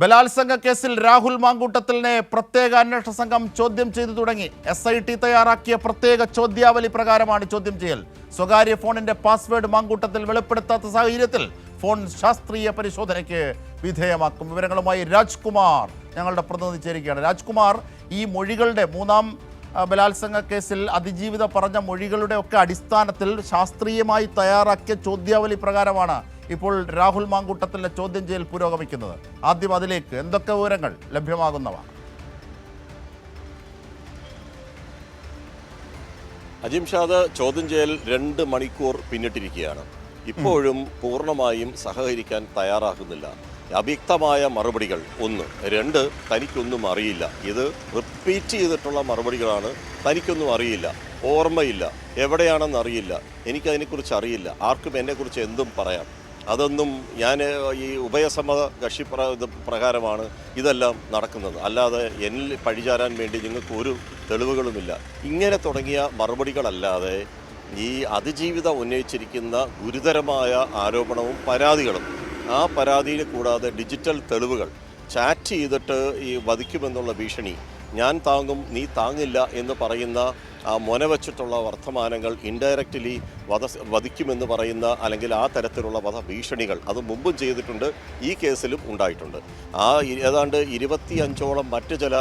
ബലാത്സംഗ കേസിൽ രാഹുൽ മാങ്കൂട്ടത്തിലിനെ പ്രത്യേക അന്വേഷണ സംഘം ചോദ്യം ചെയ്തു തുടങ്ങി. SIT തയ്യാറാക്കിയ പ്രത്യേക ചോദ്യാവലി പ്രകാരമാണ് ചോദ്യം ചെയ്യൽ. സ്വകാര്യ ഫോണിന്റെ പാസ്വേഡ് മാങ്കൂട്ടത്തിൽ വെളിപ്പെടുത്താത്ത സാഹചര്യത്തിൽ ഫോൺ ശാസ്ത്രീയ പരിശോധനയ്ക്ക് വിധേയമാക്കും. വിവരങ്ങളുമായി രാജ്കുമാർ ഞങ്ങളുടെ പ്രതിനിധി ചേരുകയാണ്. രാജ്കുമാർ, ഈ മൊഴികളുടെ മൂന്നാം ബലാത്സംഗ കേസിൽ അതിജീവിത പറഞ്ഞ മൊഴികളുടെ ഒക്കെ അടിസ്ഥാനത്തിൽ ശാസ്ത്രീയമായി തയ്യാറാക്കിയ ചോദ്യാവലി പ്രകാരമാണ് ഇപ്പോൾ രാഹുൽ മാങ്കൂട്ടത്തിലെ ചോദ്യം ചെയ്യൽ പുരോഗമിക്കുന്നത്. ആദ്യം അതിലേക്ക് എന്തൊക്കെ വിവരങ്ങൾ ലഭ്യമാകുന്നവ? അജിംഷാദ്, ചോദ്യം ചെയ്യൽ 2 മണിക്കൂർ പിന്നിട്ടിരിക്കുകയാണ്. ഇപ്പോഴും പൂർണ്ണമായും സഹകരിക്കാൻ തയ്യാറാകുന്നില്ല. അവ്യക്തമായ മറുപടികൾ 1. 2, തനിക്കൊന്നും അറിയില്ല. ഇത് റിപ്പീറ്റ് ചെയ്തിട്ടുള്ള മറുപടികളാണ്. തനിക്കൊന്നും അറിയില്ല, ഓർമ്മയില്ല, എവിടെയാണെന്ന് അറിയില്ല, എനിക്കതിനെക്കുറിച്ച് അറിയില്ല, ആർക്കും എന്നെക്കുറിച്ച് എന്തും പറയാം, അതൊന്നും ഞാൻ ഈ ഉഭയസമ്മത കക്ഷി പ്രകാരമാണ് ഇതെല്ലാം നടക്കുന്നത്, അല്ലാതെ എന്നിൽ പഴിചാരാൻ വേണ്ടി നിങ്ങൾക്ക് ഒരു തെളിവുകളുമില്ല. ഇങ്ങനെ തുടങ്ങിയ മറുപടികളല്ലാതെ ഈ അതിജീവിതം ഉന്നയിച്ചിരിക്കുന്ന ഗുരുതരമായ ആരോപണവും പരാതികളും, ആ പരാതിയിൽ കൂടാതെ ഡിജിറ്റൽ തെളിവുകൾ, ചാറ്റ് ചെയ്തിട്ട് ഈ വധിക്കുമെന്നുള്ള ഭീഷണി, ഞാൻ താങ്ങും നീ താങ്ങില്ല എന്ന് പറയുന്ന ആ മുനവച്ചിട്ടുള്ള വർത്തമാനങ്ങൾ, ഇൻഡയറക്റ്റ്ലി വധിക്കുമെന്ന് പറയുന്ന അല്ലെങ്കിൽ ആ തരത്തിലുള്ള വധഭീഷണികൾ അത് മുമ്പും ചെയ്തിട്ടുണ്ട്, ഈ കേസിലും ഉണ്ടായിട്ടുണ്ട്. ആ ഏതാണ്ട് 25ഓളം മറ്റ് ചില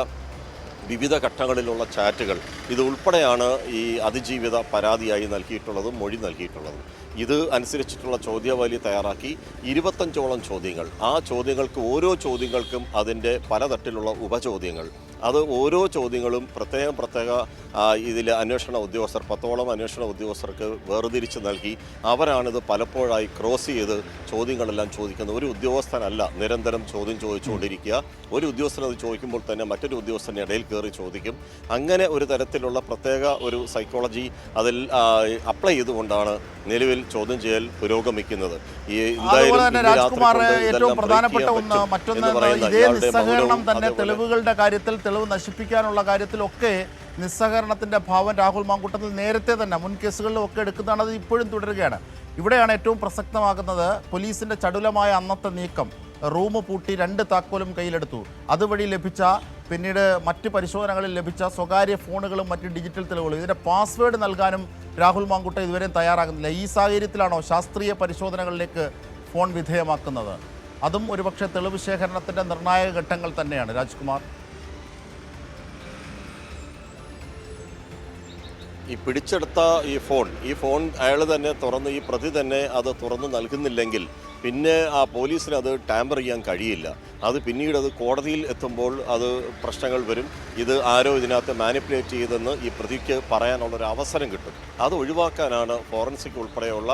വിവിധ ഘട്ടങ്ങളിലുള്ള ചാറ്റുകൾ ഇതുൾപ്പെടെയാണ് ഈ അതിജീവിത പരാതിയായി നൽകിയിട്ടുള്ളതും മൊഴി നൽകിയിട്ടുള്ളതും. ഇത് അനുസരിച്ചിട്ടുള്ള ചോദ്യാവലി തയ്യാറാക്കി 25ഓളം ചോദ്യങ്ങൾ. ആ ചോദ്യങ്ങൾക്ക് ഓരോ ചോദ്യങ്ങൾക്കും അതിൻ്റെ പലതട്ടിലുള്ള ഉപചോദ്യങ്ങൾ, അത് ഓരോ ചോദ്യങ്ങളും പ്രത്യേക ഇതിൽ അന്വേഷണ ഉദ്യോഗസ്ഥർ 10ഓളം അന്വേഷണ ഉദ്യോഗസ്ഥർക്ക് വേർതിരിച്ച് നൽകി അവരാണിത് പലപ്പോഴായി ക്രോസ് ചെയ്ത് ചോദ്യങ്ങളെല്ലാം ചോദിക്കുന്നത്. ഒരു ഉദ്യോഗസ്ഥനല്ല നിരന്തരം ചോദ്യം ചോദിച്ചുകൊണ്ടിരിക്കുക. ഒരു ഉദ്യോഗസ്ഥൻ അത് ചോദിക്കുമ്പോൾ തന്നെ മറ്റൊരു ഉദ്യോഗസ്ഥൻ്റെ ഇടയിൽ കയറി ചോദിക്കും. അങ്ങനെ ഒരു തരത്തിലുള്ള പ്രത്യേക ഒരു സൈക്കോളജി അതിൽ അപ്ലൈ ചെയ്തുകൊണ്ടാണ് നിലവിൽ ചോദ്യം ചെയ്യൽ പുരോഗമിക്കുന്നത്. ഈ ഏറ്റവും പ്രധാനപ്പെട്ട ഒന്ന് മറ്റൊന്ന്, ഇതേ നിസ്സഹകരണം തന്നെ തെളിവുകളുടെ കാര്യത്തിൽ, തെളിവ് നശിപ്പിക്കാനുള്ള കാര്യത്തിലൊക്കെ നിസ്സഹകരണത്തിന്റെ ഭാവം രാഹുൽ മാങ്കൂട്ടത്തിൽ നേരത്തെ തന്നെ മുൻ കേസുകളിലും ഒക്കെ എടുക്കുന്നതാണ്. അത് ഇപ്പോഴും തുടരുകയാണ്. ഇവിടെയാണ് ഏറ്റവും പ്രസക്തമാകുന്നത് പോലീസിന്റെ ചടുലമായ അന്നത്തെ നീക്കം. റൂം പൂട്ടി 2 താക്കോലും കയ്യിലെടുത്തു. അതുവഴി ലഭിച്ച, പിന്നീട് മറ്റ് പരിശോധനകളിൽ ലഭിച്ച സ്വകാര്യ ഫോണുകളും മറ്റ് ഡിജിറ്റൽ തെളിവുകളും, ഇതിൻ്റെ പാസ്വേഡ് നൽകാനും രാഹുൽ മാങ്കൂട്ട ഇതുവരെയും തയ്യാറാകുന്നില്ല. ഈ സാഹചര്യത്തിലാണോ ശാസ്ത്രീയ പരിശോധനകളിലേക്ക് ഫോൺ വിധേയമാക്കുന്നത്? അതും ഒരുപക്ഷെ തെളിവ് ശേഖരണത്തിൻ്റെ നിർണായക ഘട്ടങ്ങൾ തന്നെയാണ്. രാജ്കുമാർ, ഈ പിടിച്ചെടുത്ത ഈ ഫോൺ അയാൾ തന്നെ തുറന്ന്, ഈ പ്രതി തന്നെ അത് തുറന്നു നൽകുന്നില്ലെങ്കിൽ പിന്നെ ആ പോലീസിന് അത് ടാമ്പർ ചെയ്യാൻ കഴിയില്ല. അത് പിന്നീട് അത് കോടതിയിൽ എത്തുമ്പോൾ അത് പ്രശ്നങ്ങൾ വരും. ഇത് ആരോ ഇതിനകത്ത് മാനിപ്പുലേറ്റ് ചെയ്തെന്ന് ഈ പ്രതിക്ക് പറയാനുള്ളൊരു അവസരം കിട്ടും. അത് ഒഴിവാക്കാനാണ് ഫോറൻസിക് ഉൾപ്പെടെയുള്ള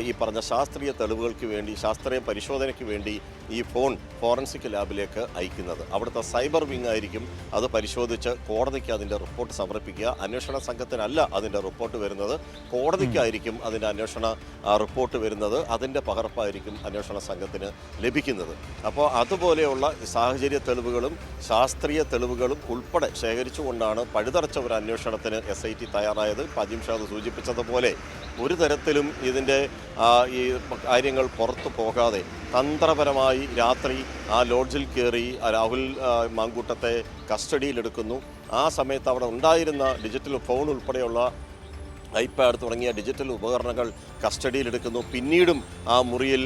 ഈ പറഞ്ഞ ശാസ്ത്രീയ തെളിവുകൾക്ക് വേണ്ടി, ശാസ്ത്രീയ പരിശോധനയ്ക്ക് വേണ്ടി ഈ ഫോൺ ഫോറൻസിക് ലാബിലേക്ക് അയക്കുന്നത്. അവിടുത്തെ സൈബർ വിങ് ആയിരിക്കും അത് പരിശോധിച്ച് കോടതിക്ക് അതിൻ്റെ റിപ്പോർട്ട് സമർപ്പിക്കുക. അന്വേഷണ സംഘത്തിനല്ല അതിൻ്റെ റിപ്പോർട്ട് വരുന്നത്, കോടതിക്കായിരിക്കും അതിൻ്റെ അന്വേഷണ റിപ്പോർട്ട് വരുന്നത്. അതിൻ്റെ പകർപ്പായിരിക്കും അന്വേഷണ സംഘത്തിന് ലഭിക്കുന്നത്. അപ്പോൾ അതുപോലെയുള്ള സാഹചര്യ തെളിവുകളും ശാസ്ത്രീയ തെളിവുകളും ഉൾപ്പെടെ ശേഖരിച്ചുകൊണ്ടാണ് പഴുതടച്ച ഒരു അന്വേഷണത്തിന് SIT തയ്യാറായത്. അജിംഷാദ് സൂചിപ്പിച്ചതുപോലെ ഒരു തരത്തിലും ഇതിൻ്റെ ഈ കാര്യങ്ങൾ പുറത്തു പോകാതെ തന്ത്രപരമായി രാത്രി ആ ലോഡ്ജിൽ കയറി രാഹുൽ മാങ്കൂട്ടത്തെ കസ്റ്റഡിയിലെടുക്കുന്നു. ആ സമയത്ത് അവിടെ ഉണ്ടായിരുന്ന ഡിജിറ്റൽ ഫോൺ ഉൾപ്പെടെയുള്ള ഐപാഡ് തുടങ്ങിയ ഡിജിറ്റൽ ഉപകരണങ്ങൾ കസ്റ്റഡിയിലെടുക്കുന്നു. പിന്നീടും ആ മുറിയിൽ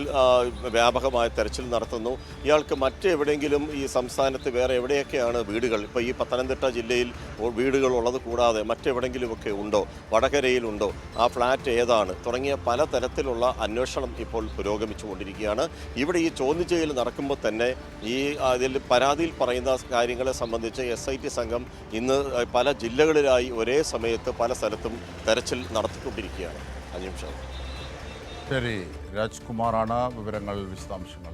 വ്യാപകമായ തെരച്ചിൽ നടത്തുന്നു. ഇയാൾക്ക് മറ്റെവിടെയെങ്കിലും ഈ സംസ്ഥാനത്ത് വേറെ എവിടെയൊക്കെയാണ് വീടുകൾ, ഇപ്പോൾ ഈ പത്തനംതിട്ട ജില്ലയിൽ വീടുകൾ ഉള്ളത് കൂടാതെ മറ്റെവിടെയെങ്കിലുമൊക്കെ ഉണ്ടോ, വടകരയിലുണ്ടോ, ആ ഫ്ലാറ്റ് ഏതാണ്, തുടങ്ങിയ പലതരത്തിലുള്ള അന്വേഷണം ഇപ്പോൾ പുരോഗമിച്ചുകൊണ്ടിരിക്കുകയാണ്. ഇവിടെ ഈ ചോദ്യം ചെയ്യൽ നടക്കുമ്പോൾ തന്നെ ഈ അതിൽ പരാതിയിൽ പറയുന്ന കാര്യങ്ങളെ സംബന്ധിച്ച് SIT സംഘം ഇന്ന് പല ജില്ലകളിലായി ഒരേ സമയത്ത് പല സ്ഥലത്തും തെരച്ചിൽ നടത്തിക്കൊണ്ടിരിക്കുകയാണ്. അജിംഷാദ്, ശരി. രാജ്കുമാറാണ് വിവരങ്ങൾ, വിശദാംശങ്ങൾ.